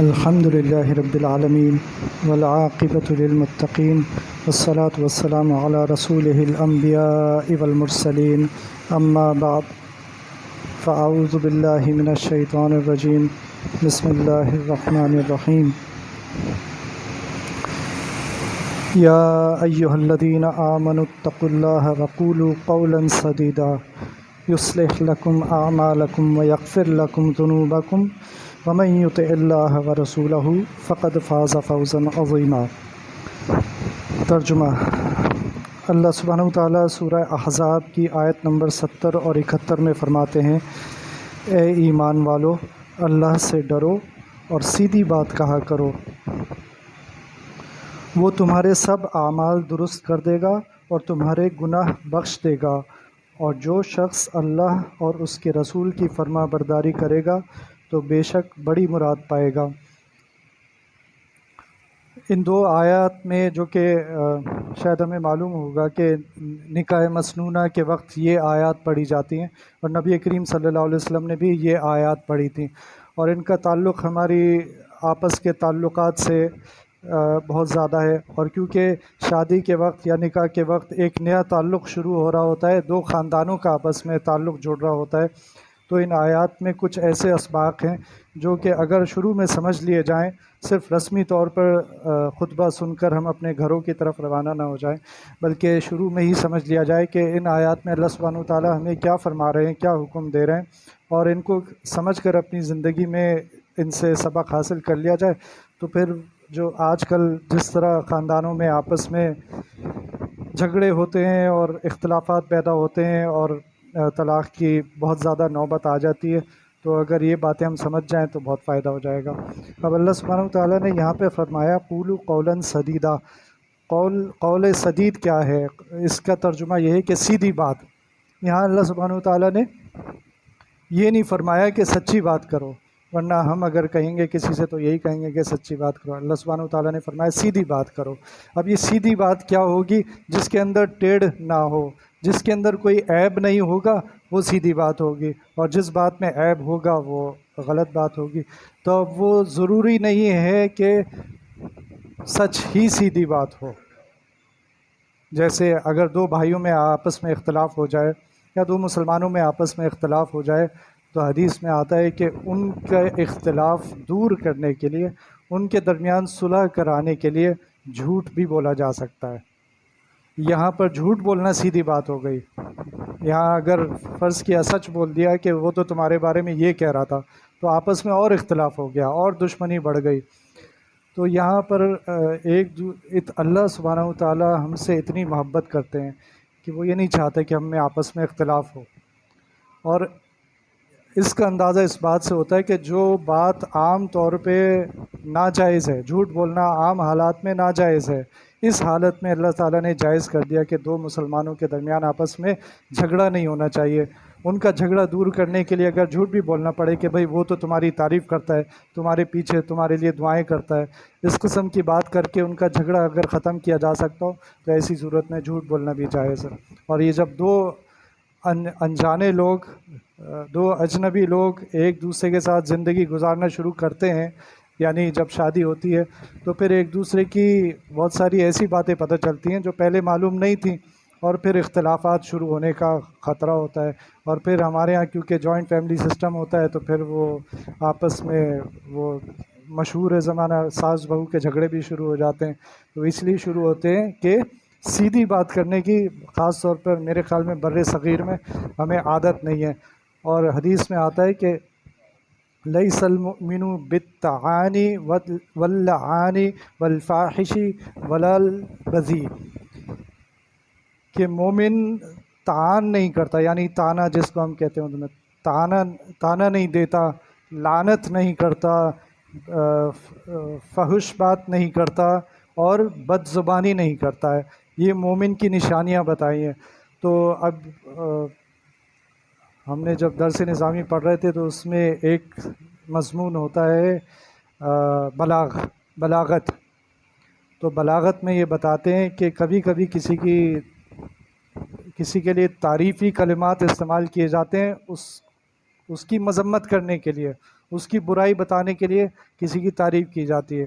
الحمد لله رب العالمين والعاقبة للمتقين والصلاة والسلام على رسوله الأنبياء والمرسلين أما بعد فأعوذ بالله من الشيطان الرجيم بسم الله الرحمن الرحيم يا أيها الذين آمنوا اتقوا الله وقولوا قولا سديدا يصلح لكم أعمالكم ويغفر لكم ذنوبكم ومن يطع الله ورسوله فقد فاز فوزا عظيما۔ ترجمہ۔ اللہ سبحانہ وتعالیٰ سورہ احزاب کی آیت نمبر 70 اور 71 میں فرماتے ہیں، اے ایمان والو، اللہ سے ڈرو اور سیدھی بات کہا کرو، وہ تمہارے سب اعمال درست کر دے گا اور تمہارے گناہ بخش دے گا، اور جو شخص اللہ اور اس کے رسول کی فرما برداری کرے گا تو بے شک بڑی مراد پائے گا۔ ان دو آیات میں جو کہ شاید ہمیں معلوم ہوگا کہ نکاح مسنونہ کے وقت یہ آیات پڑھی جاتی ہیں، اور نبی کریم صلی اللہ علیہ وسلم نے بھی یہ آیات پڑھی تھیں، اور ان کا تعلق ہماری آپس کے تعلقات سے بہت زیادہ ہے، اور کیونکہ شادی کے وقت یا نکاح کے وقت ایک نیا تعلق شروع ہو رہا ہوتا ہے، دو خاندانوں کا آپس میں تعلق جڑ رہا ہوتا ہے، تو ان آیات میں کچھ ایسے اسباق ہیں جو کہ اگر شروع میں سمجھ لیے جائیں، صرف رسمی طور پر خطبہ سن کر ہم اپنے گھروں کی طرف روانہ نہ ہو جائیں، بلکہ شروع میں ہی سمجھ لیا جائے کہ ان آیات میں اللہ سبحانہ وتعالیٰ ہمیں کیا فرما رہے ہیں، کیا حکم دے رہے ہیں، اور ان کو سمجھ کر اپنی زندگی میں ان سے سبق حاصل کر لیا جائے، تو پھر جو آج کل جس طرح خاندانوں میں آپس میں جھگڑے ہوتے ہیں اور اختلافات پیدا ہوتے ہیں اور طلاق کی بہت زیادہ نوبت آ جاتی ہے، تو اگر یہ باتیں ہم سمجھ جائیں تو بہت فائدہ ہو جائے گا۔ اب اللہ سبحانہ وتعالیٰ نے یہاں پہ فرمایا قولوا قولا سدیدا۔ قول سدید کیا ہے؟ اس کا ترجمہ یہ ہے کہ سیدھی بات۔ یہاں اللہ سبحانہ وتعالیٰ نے یہ نہیں فرمایا کہ سچی بات کرو، ورنہ ہم اگر کہیں گے کسی سے تو یہی کہیں گے کہ سچی بات کرو۔ اللہ سبحانہ وتعالیٰ نے فرمایا سیدھی بات کرو۔ اب یہ سیدھی بات کیا ہوگی؟ جس کے اندر ٹیڑھ نہ ہو، جس کے اندر کوئی عیب نہیں ہوگا، وہ سیدھی بات ہوگی، اور جس بات میں عیب ہوگا وہ غلط بات ہوگی۔ تو وہ ضروری نہیں ہے کہ سچ ہی سیدھی بات ہو۔ جیسے اگر دو بھائیوں میں آپس میں اختلاف ہو جائے یا دو مسلمانوں میں آپس میں اختلاف ہو جائے، تو حدیث میں آتا ہے کہ ان کا اختلاف دور کرنے کے لیے، ان کے درمیان صلح کرانے کے لیے جھوٹ بھی بولا جا سکتا ہے۔ یہاں پر جھوٹ بولنا سیدھی بات ہو گئی۔ یہاں اگر فرض کیا سچ بول دیا کہ وہ تو تمہارے بارے میں یہ کہہ رہا تھا، تو آپس میں اور اختلاف ہو گیا اور دشمنی بڑھ گئی۔ تو یہاں پر اللہ سبحانہ وتعالیٰ ہم سے اتنی محبت کرتے ہیں کہ وہ یہ نہیں چاہتے کہ ہم میں آپس میں اختلاف ہو، اور اس کا اندازہ اس بات سے ہوتا ہے کہ جو بات عام طور پہ ناجائز ہے، جھوٹ بولنا عام حالات میں ناجائز ہے، اس حالت میں اللہ تعالیٰ نے جائز کر دیا کہ دو مسلمانوں کے درمیان آپس میں جھگڑا نہیں ہونا چاہیے۔ ان کا جھگڑا دور کرنے کے لیے اگر جھوٹ بھی بولنا پڑے کہ بھئی وہ تو تمہاری تعریف کرتا ہے، تمہارے پیچھے تمہارے لیے دعائیں کرتا ہے، اس قسم کی بات کر کے ان کا جھگڑا اگر ختم کیا جا سکتا ہو، تو ایسی صورت میں جھوٹ بولنا بھی جائز ہے۔ اور یہ جب دو انجانے لوگ، دو اجنبی لوگ ایک دوسرے کے ساتھ زندگی گزارنا شروع کرتے ہیں، یعنی جب شادی ہوتی ہے، تو پھر ایک دوسرے کی بہت ساری ایسی باتیں پتہ چلتی ہیں جو پہلے معلوم نہیں تھیں، اور پھر اختلافات شروع ہونے کا خطرہ ہوتا ہے۔ اور پھر ہمارے ہاں کیونکہ جوائنٹ فیملی سسٹم ہوتا ہے، تو پھر وہ آپس میں وہ مشہور زمانہ ساس بہو کے جھگڑے بھی شروع ہو جاتے ہیں۔ تو اس لیے شروع ہوتے ہیں کہ سیدھی بات کرنے کی خاص طور پر میرے خیال میں بر صغیر میں ہمیں عادت نہیں ہے، اور حدیث میں آتا ہے کہ لیس المؤمن بالطعان واللعان والفاحش ولا البذی، کہ مومن طعن نہیں کرتا، یعنی تانا جس کو ہم کہتے ہیں اردو میں، تانا نہیں دیتا، لعنت نہیں کرتا، فحش بات نہیں کرتا، اور بد زبانی نہیں کرتا ہے۔ یہ مومن کی نشانیاں بتائی ہیں۔ تو اب ہم نے جب درس نظامی پڑھ رہے تھے تو اس میں ایک مضمون ہوتا ہے بلاغت۔ تو بلاغت میں یہ بتاتے ہیں کہ کبھی کبھی کسی کے لیے تعریفی کلمات استعمال کیے جاتے ہیں اس کی مذمت کرنے کے لیے، اس کی برائی بتانے کے لیے کسی کی تعریف کی جاتی ہے،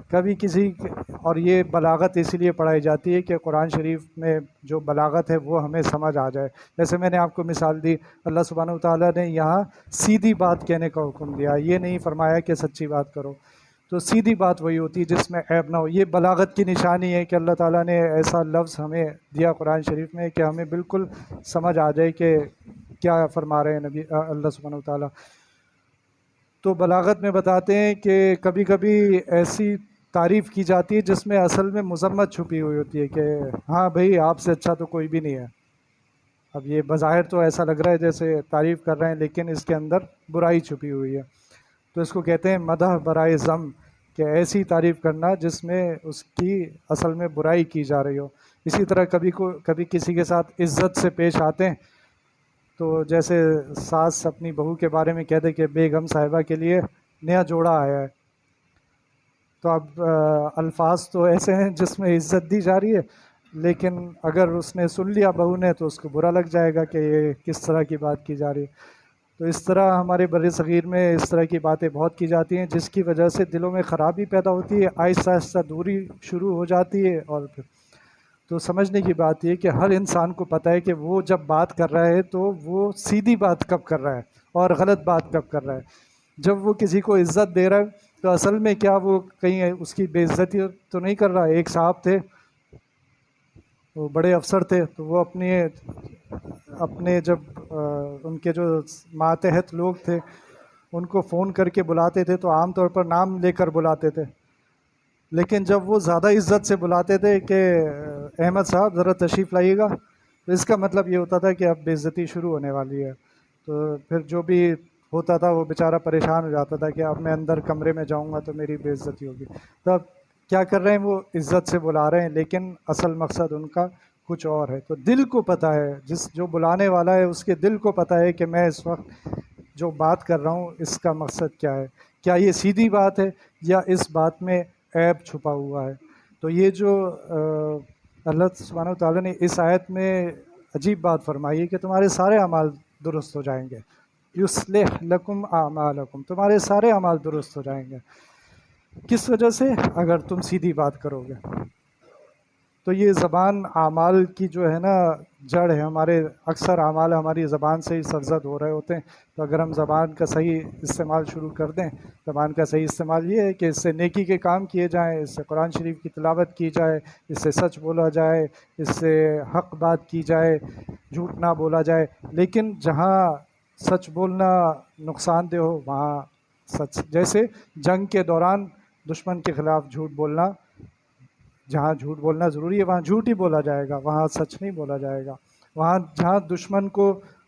کبھی کسی اور یہ بلاغت اسی لیے پڑھائی جاتی ہے کہ قرآن شریف میں جو بلاغت ہے وہ ہمیں سمجھ آ جائے۔ جیسے میں نے آپ کو مثال دی، اللہ سبحانہ وتعالیٰ نے یہاں سیدھی بات کہنے کا حکم دیا، یہ نہیں فرمایا کہ سچی بات کرو، تو سیدھی بات وہی ہوتی ہے جس میں عیب نہ ہو۔ یہ بلاغت کی نشانی ہے کہ اللہ تعالیٰ نے ایسا لفظ ہمیں دیا قرآن شریف میں کہ ہمیں بالکل سمجھ آ جائے کہ کیا فرما رہے ہیں نبی اللہ سبحانہ وتعالیٰ۔ تو بلاغت میں بتاتے ہیں کہ کبھی کبھی ایسی تعریف کی جاتی ہے جس میں اصل میں مذمت چھپی ہوئی ہوتی ہے کہ ہاں بھائی آپ سے اچھا تو کوئی بھی نہیں ہے۔ اب یہ بظاہر تو ایسا لگ رہا ہے جیسے تعریف کر رہے ہیں، لیکن اس کے اندر برائی چھپی ہوئی ہے، تو اس کو کہتے ہیں مدح برائے ذم، کہ ایسی تعریف کرنا جس میں اس کی اصل میں برائی کی جا رہی ہو۔ اسی طرح کبھی کسی کے ساتھ عزت سے پیش آتے ہیں، تو جیسے ساس اپنی بہو کے بارے میں کہتے کہ بیگم صاحبہ کے لیے نیا جوڑا آیا ہے، تو اب الفاظ تو ایسے ہیں جس میں عزت دی جا رہی ہے، لیکن اگر اس نے سن لیا بہو نے تو اس کو برا لگ جائے گا کہ یہ کس طرح کی بات کی جا رہی ہے۔ تو اس طرح ہمارے بر صغیر میں اس طرح کی باتیں بہت کی جاتی ہیں جس کی وجہ سے دلوں میں خرابی پیدا ہوتی ہے، آہستہ آہستہ دوری شروع ہو جاتی ہے۔ اور پھر تو سمجھنے کی بات یہ کہ ہر انسان کو پتہ ہے کہ وہ جب بات کر رہا ہے تو وہ سیدھی بات کب کر رہا ہے اور غلط بات کب کر رہا ہے۔ جب وہ کسی کو عزت دے رہا ہے تو اصل میں کیا وہ کہیں اس کی بے عزتی تو نہیں کر رہا۔ ایک صاحب تھے، وہ بڑے افسر تھے، تو وہ اپنے جب ان کے جو ماتحت لوگ تھے ان کو فون کر کے بلاتے تھے تو عام طور پر نام لے کر بلاتے تھے، لیکن جب وہ زیادہ عزت سے بلاتے تھے کہ احمد صاحب ذرا تشریف لائیے گا، تو اس کا مطلب یہ ہوتا تھا کہ اب بے عزتی شروع ہونے والی ہے۔ تو پھر جو بھی ہوتا تھا وہ بیچارہ پریشان ہو جاتا تھا کہ اب میں اندر کمرے میں جاؤں گا تو میری بے عزتی ہوگی۔ تو اب کیا کر رہے ہیں، وہ عزت سے بلا رہے ہیں لیکن اصل مقصد ان کا کچھ اور ہے۔ تو دل کو پتہ ہے، جو بلانے والا ہے اس کے دل کو پتہ ہے کہ میں اس وقت جو بات کر رہا ہوں اس کا مقصد کیا ہے، کیا یہ سیدھی بات ہے یا اس بات میں عیب چھپا ہوا ہے۔ تو یہ جو اللہ سبحانہ وتعالیٰ نے اس آیت میں عجیب بات فرمائی ہے کہ تمہارے سارے اعمال درست ہو جائیں گے، یصلح لکم اعمالکم، تمہارے سارے اعمال درست ہو جائیں گے۔ کس وجہ سے؟ اگر تم سیدھی بات کرو گے۔ تو یہ زبان اعمال کی جو ہے نا جڑ ہے، ہمارے اکثر اعمال ہماری زبان سے ہی سرزد ہو رہے ہوتے ہیں۔ تو اگر ہم زبان کا صحیح استعمال شروع کر دیں، زبان کا صحیح استعمال یہ ہے کہ اس سے نیکی کے کام کیے جائیں، اس سے قرآن شریف کی تلاوت کی جائے، اس سے سچ بولا جائے، اس سے حق بات کی جائے، جھوٹ نہ بولا جائے۔ لیکن جہاں سچ بولنا نقصان دہ ہو وہاں سچ، جیسے جنگ کے دوران دشمن کے خلاف جھوٹ بولنا، جہاں جھوٹ بولنا ضروری ہے وہاں جھوٹ ہی بولا جائے گا، وہاں سچ نہیں بولا جائے گا۔ وہاں جہاں دشمن کو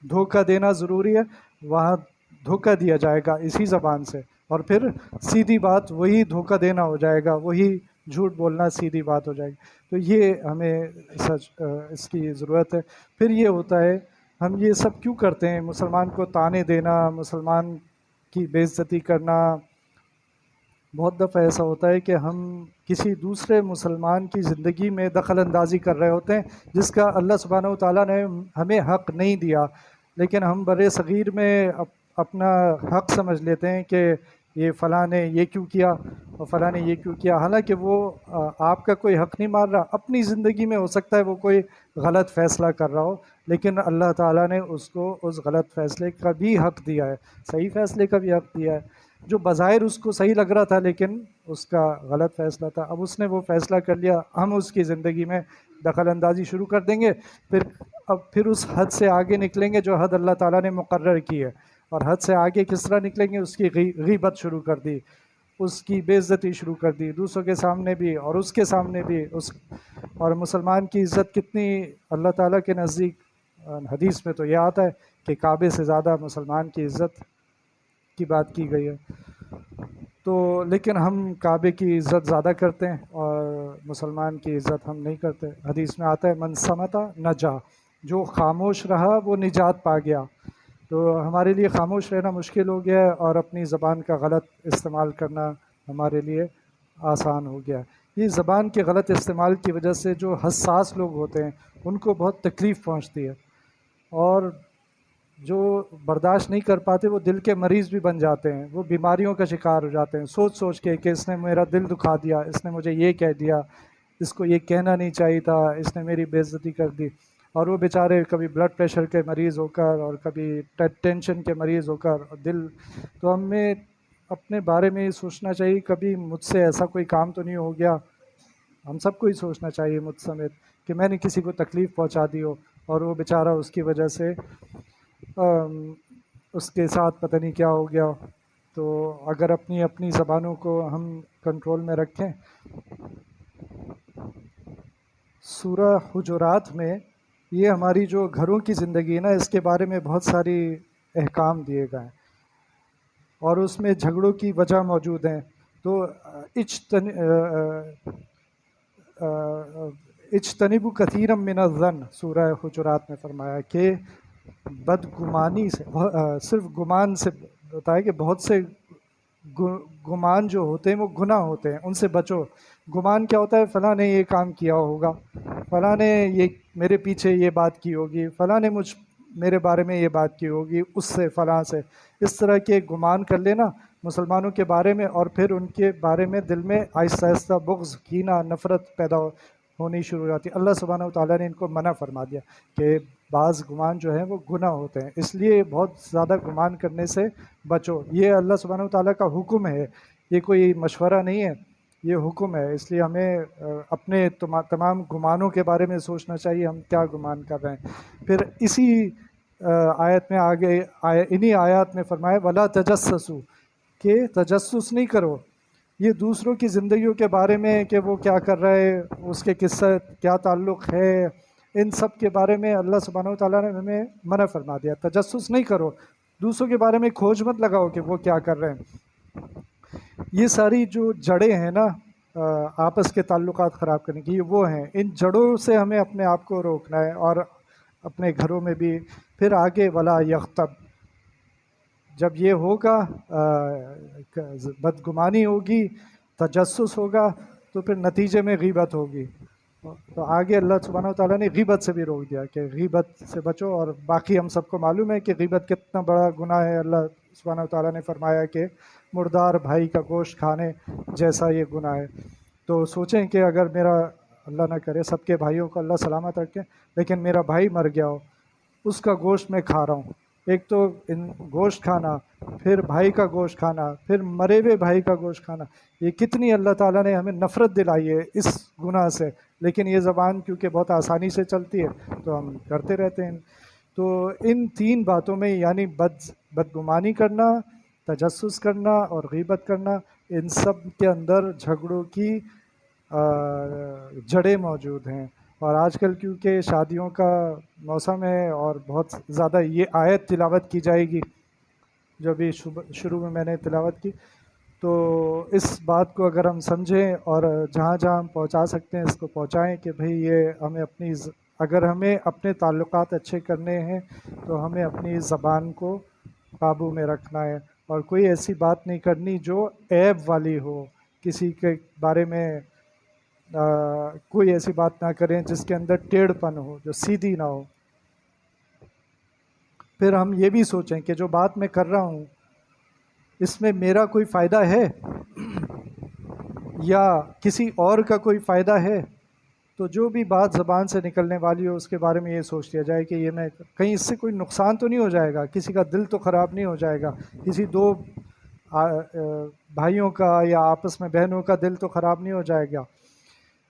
دھوکہ دینا ضروری ہے وہاں دھوکہ دیا جائے گا اسی زبان سے، اور پھر سیدھی بات وہی دھوکہ دینا ہو جائے گا، وہی جھوٹ بولنا سیدھی بات ہو جائے گی۔ تو یہ ہمیں اس کی ضرورت ہے۔ پھر یہ ہوتا ہے ہم یہ سب کیوں کرتے ہیں، مسلمان کو طعنے دینا، مسلمان کی بے عزتی کرنا۔ بہت دفعہ ایسا ہوتا ہے کہ ہم کسی دوسرے مسلمان کی زندگی میں دخل اندازی کر رہے ہوتے ہیں جس کا اللہ سبحانہ وتعالیٰ نے ہمیں حق نہیں دیا، لیکن ہم بر صغیر میں اپنا حق سمجھ لیتے ہیں کہ یہ فلاں نے یہ کیوں کیا اور فلاں نے یہ کیوں کیا، حالانکہ وہ آپ کا کوئی حق نہیں مار رہا۔ اپنی زندگی میں ہو سکتا ہے وہ کوئی غلط فیصلہ کر رہا ہو، لیکن اللہ تعالیٰ نے اس کو اس غلط فیصلے کا بھی حق دیا ہے، صحیح فیصلے کا بھی حق دیا ہے۔ جو بظاہر اس کو صحیح لگ رہا تھا لیکن اس کا غلط فیصلہ تھا، اب اس نے وہ فیصلہ کر لیا، ہم اس کی زندگی میں دخل اندازی شروع کر دیں گے، پھر اس حد سے آگے نکلیں گے جو حد اللہ تعالیٰ نے مقرر کی ہے۔ اور حد سے آگے کس طرح نکلیں گے، اس کی غیبت شروع کر دی، اس کی بے عزتی شروع کر دی، دوسروں کے سامنے بھی اور اس کے سامنے بھی۔ اور مسلمان کی عزت کتنی اللہ تعالیٰ کے نزدیک، حدیث میں تو یہ آتا ہے کہ کعبے سے زیادہ مسلمان کی عزت کی بات کی گئی ہے۔ تو لیکن ہم کعبے کی عزت زیادہ کرتے ہیں اور مسلمان کی عزت ہم نہیں کرتے۔ حدیث میں آتا ہے من صمتا نجا، جو خاموش رہا وہ نجات پا گیا۔ تو ہمارے لیے خاموش رہنا مشکل ہو گیا ہے اور اپنی زبان کا غلط استعمال کرنا ہمارے لیے آسان ہو گیا ہے۔ یہ زبان کے غلط استعمال کی وجہ سے جو حساس لوگ ہوتے ہیں ان کو بہت تکلیف پہنچتی ہے، اور جو برداشت نہیں کر پاتے وہ دل کے مریض بھی بن جاتے ہیں، وہ بیماریوں کا شکار ہو جاتے ہیں، سوچ سوچ کے کہ اس نے میرا دل دکھا دیا، اس نے مجھے یہ کہہ دیا، اس کو یہ کہنا نہیں چاہیے تھا، اس نے میری بے عزتی کر دی۔ اور وہ بیچارے کبھی بلڈ پریشر کے مریض ہو کر اور کبھی ٹینشن کے مریض ہو کر دل، تو ہمیں اپنے بارے میں یہ سوچنا چاہیے کبھی مجھ سے ایسا کوئی کام تو نہیں ہو گیا، ہم سب کو ہی سوچنا چاہیے مجھ سمیت کہ میں نے کسی کو تکلیف پہنچا دی ہو اور وہ بیچارہ اس کی وجہ سے اس کے ساتھ پتہ نہیں کیا ہو گیا۔ تو اگر اپنی اپنی زبانوں کو ہم کنٹرول میں رکھیں۔ سورہ حجرات میں یہ ہماری جو گھروں کی زندگی ہے نا، اس کے بارے میں بہت ساری احکام دیے گئے ہیں اور اس میں جھگڑوں کی وجہ موجود ہیں۔ تو اجتنبوا کثیرا من الظن، سورہ حجرات میں فرمایا کہ بدگمانی سے، صرف گمان سے ہوتا ہے کہ بہت سے گمان جو ہوتے ہیں وہ گناہ ہوتے ہیں، ان سے بچو۔ گمان کیا ہوتا ہے؟ فلاں نے یہ کام کیا ہوگا، فلاں نے یہ میرے پیچھے یہ بات کی ہوگی، فلاں نے میرے بارے میں یہ بات کی ہوگی، اس سے فلاں سے، اس طرح کے گمان کر لینا مسلمانوں کے بارے میں، اور پھر ان کے بارے میں دل میں آہستہ آہستہ بغض، کینہ، نفرت پیدا ہونی شروع ہو جاتی ہے۔ اللہ سبحانہ و تعالیٰ نے ان کو منع فرما دیا کہ بعض گمان جو ہیں وہ گناہ ہوتے ہیں، اس لیے بہت زیادہ گمان کرنے سے بچو۔ یہ اللہ سبحانہ و تعالیٰ کا حکم ہے، یہ کوئی مشورہ نہیں ہے، یہ حکم ہے۔ اس لیے ہمیں اپنے تمام گمانوں کے بارے میں سوچنا چاہیے، ہم کیا گمان کر رہے ہیں۔ پھر اسی آیت میں آگے انہی آیات میں فرمایا وَلَا تَجَسَّسُوا، کہ تجسس نہیں کرو، یہ دوسروں کی زندگیوں کے بارے میں کہ وہ کیا کر رہا ہے، اس کے قصہ کیا تعلق ہے، ان سب کے بارے میں اللہ سبحانہ و تعالیٰ نے ہمیں منع فرما دیا۔ تجسس نہیں کرو، دوسروں کے بارے میں کھوج مت لگاؤ کہ وہ کیا کر رہے ہیں۔ یہ ساری جو جڑیں ہیں نا آپس کے تعلقات خراب کرنے کی، یہ وہ ہیں، ان جڑوں سے ہمیں اپنے آپ کو روکنا ہے، اور اپنے گھروں میں بھی۔ پھر آگے ولا یغتب، جب یہ ہوگا بدگمانی ہوگی، تجسس ہوگا، تو پھر نتیجے میں غیبت ہوگی۔ تو آگے اللہ سبحانہ و تعالیٰ نے غیبت سے بھی روک دیا کہ غیبت سے بچو، اور باقی ہم سب کو معلوم ہے کہ غیبت کتنا بڑا گناہ ہے۔ اللہ سبحانہ و تعالیٰ نے فرمایا کہ مردار بھائی کا گوشت کھانے جیسا یہ گناہ ہے۔ تو سوچیں کہ اگر میرا، اللہ نہ کرے سب کے بھائیوں کو اللہ سلامت رکھے، لیکن میرا بھائی مر گیا ہو، اس کا گوشت میں کھا رہا ہوں، ایک تو گوشت کھانا، پھر بھائی کا گوشت کھانا، پھر مرے ہوئے بھائی کا گوشت کھانا، یہ کتنی اللہ تعالیٰ نے ہمیں نفرت دلائی ہے اس گناہ سے۔ لیکن یہ زبان کیونکہ بہت آسانی سے چلتی ہے تو ہم کرتے رہتے ہیں۔ تو ان تین باتوں میں، یعنی بدگمانی کرنا، تجسس کرنا اور غیبت کرنا، ان سب کے اندر جھگڑوں کی جڑیں موجود ہیں۔ اور آج کل کیونکہ شادیوں کا موسم ہے اور بہت زیادہ یہ آیت تلاوت کی جائے گی جو ابھی شروع میں نے تلاوت کی، تو اس بات کو اگر ہم سمجھیں اور جہاں جہاں ہم پہنچا سکتے ہیں اس کو پہنچائیں کہ بھئی یہ ہمیں اگر ہمیں اپنے تعلقات اچھے کرنے ہیں تو ہمیں اپنی زبان کو قابو میں رکھنا ہے، اور کوئی ایسی بات نہیں کرنی جو عیب والی ہو، کسی کے بارے میں کوئی ایسی بات نہ کریں جس کے اندر ٹیڑھ پن ہو، جو سیدھی نہ ہو۔ پھر ہم یہ بھی سوچیں کہ جو بات میں کر رہا ہوں اس میں میرا کوئی فائدہ ہے یا کسی اور کا کوئی فائدہ ہے۔ تو جو بھی بات زبان سے نکلنے والی ہو اس کے بارے میں یہ سوچ لیا جائے کہ یہ میں کہیں اس سے کوئی نقصان تو نہیں ہو جائے گا، کسی کا دل تو خراب نہیں ہو جائے گا، کسی دو بھائیوں کا یا آپس میں بہنوں کا دل تو خراب نہیں ہو جائے گا۔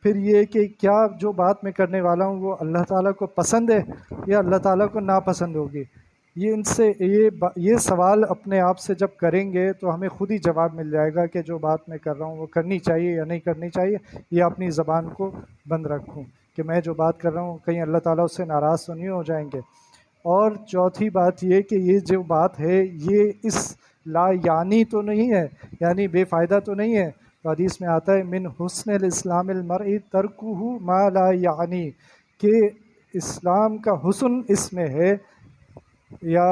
پھر یہ کہ کیا جو بات میں کرنے والا ہوں وہ اللہ تعالیٰ کو پسند ہے یا اللہ تعالیٰ کو ناپسند ہوگی۔ یہ ان سے یہ سوال اپنے آپ سے جب کریں گے تو ہمیں خود ہی جواب مل جائے گا کہ جو بات میں کر رہا ہوں وہ کرنی چاہیے یا نہیں کرنی چاہیے، یا اپنی زبان کو بند رکھوں کہ میں جو بات کر رہا ہوں کہیں اللہ تعالیٰ اس سے ناراض تو نہیں ہو جائیں گے۔ اور چوتھی بات یہ کہ یہ جو بات ہے یہ اس لا یعنی تو نہیں ہے، یعنی بے فائدہ تو نہیں ہے۔ تو حدیث میں آتا ہے من حسن الاسلام المرء ترکہ ما لا یعنی، کہ اسلام کا حسن اس میں ہے، یا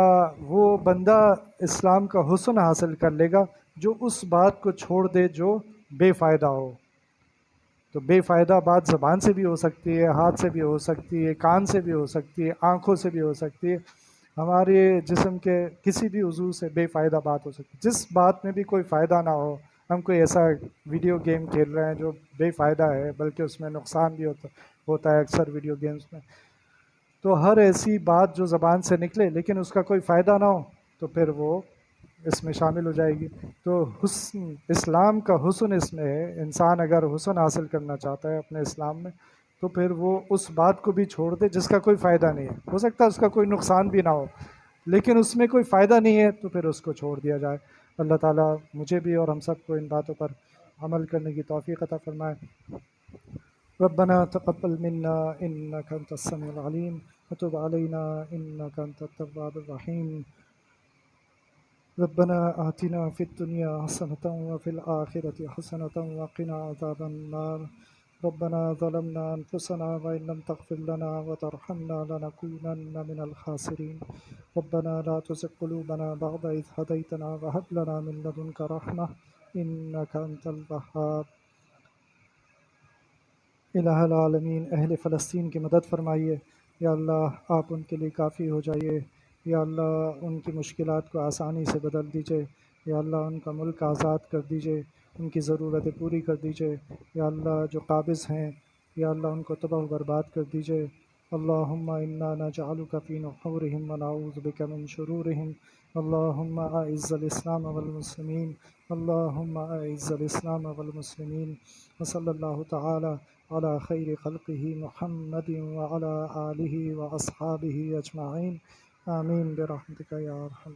وہ بندہ اسلام کا حسن حاصل کر لے گا جو اس بات کو چھوڑ دے جو بے فائدہ ہو۔ تو بے فائدہ بات زبان سے بھی ہو سکتی ہے، ہاتھ سے بھی ہو سکتی ہے، کان سے بھی ہو سکتی ہے، آنکھوں سے بھی ہو سکتی ہے، ہمارے جسم کے کسی بھی عضو سے بے فائدہ بات ہو سکتی، جس بات میں بھی کوئی فائدہ نہ ہو. ہم کوئی ایسا ویڈیو گیم کھیل رہے ہیں جو بے فائدہ ہے بلکہ اس میں نقصان بھی ہوتا ہے اکثر ویڈیو گیمز میں. تو ہر ایسی بات جو زبان سے نکلے لیکن اس کا کوئی فائدہ نہ ہو تو پھر وہ اس میں شامل ہو جائے گی. تو حسن، اسلام کا حسن اس میں ہے. انسان اگر حسن حاصل کرنا چاہتا ہے اپنے اسلام میں تو پھر وہ اس بات کو بھی چھوڑ دے جس کا کوئی فائدہ نہیں ہے. ہو سکتا ہے اس کا کوئی نقصان بھی نہ ہو لیکن اس میں کوئی فائدہ نہیں ہے تو پھر اس کو چھوڑ دیا جائے. اللہ تعالیٰ مجھے بھی اور ہم سب کو ان باتوں پر عمل کرنے کی توفیق عطا فرمائے. ربنا تقبل منا انك انت السميع العليم وتب علينا انك انت التواب الرحيم. ربنا آتنا في الدنيا حسنة وفي الآخرة حسنة وقنا عذاب النار. ربنا ظلمنا أنفسنا وإن لم تغفر لنا وترحمنا لنكونن من الخاسرين. ربنا لا تزغ قلوبنا بعد إذ هديتنا وهب لنا من لدنك رحمة إنك أنت الوهاب. الہ العالمین، اہل فلسطین کی مدد فرمائیے. یا اللہ آپ ان کے لیے کافی ہو جائیے. یا اللہ ان کی مشکلات کو آسانی سے بدل دیجیے. یا اللہ ان کا ملک آزاد کر دیجیے، ان کی ضرورتیں پوری کر دیجیے. یا اللہ جو قابض ہیں یا اللہ ان کو تباہ و برباد کر دیجیے. اللہم انا نجعلک فی نحورہم ونعوذ بک من شرورہم. اللہم اعز الاسلام والمسلمین. اللہم اعز الاسلام والمسلمین. وصلی اللہ تعالی علی خیر خلقہ محمد وعلی آلہ واصحابہ اجمعین. آمین برحمتک یا ارحم.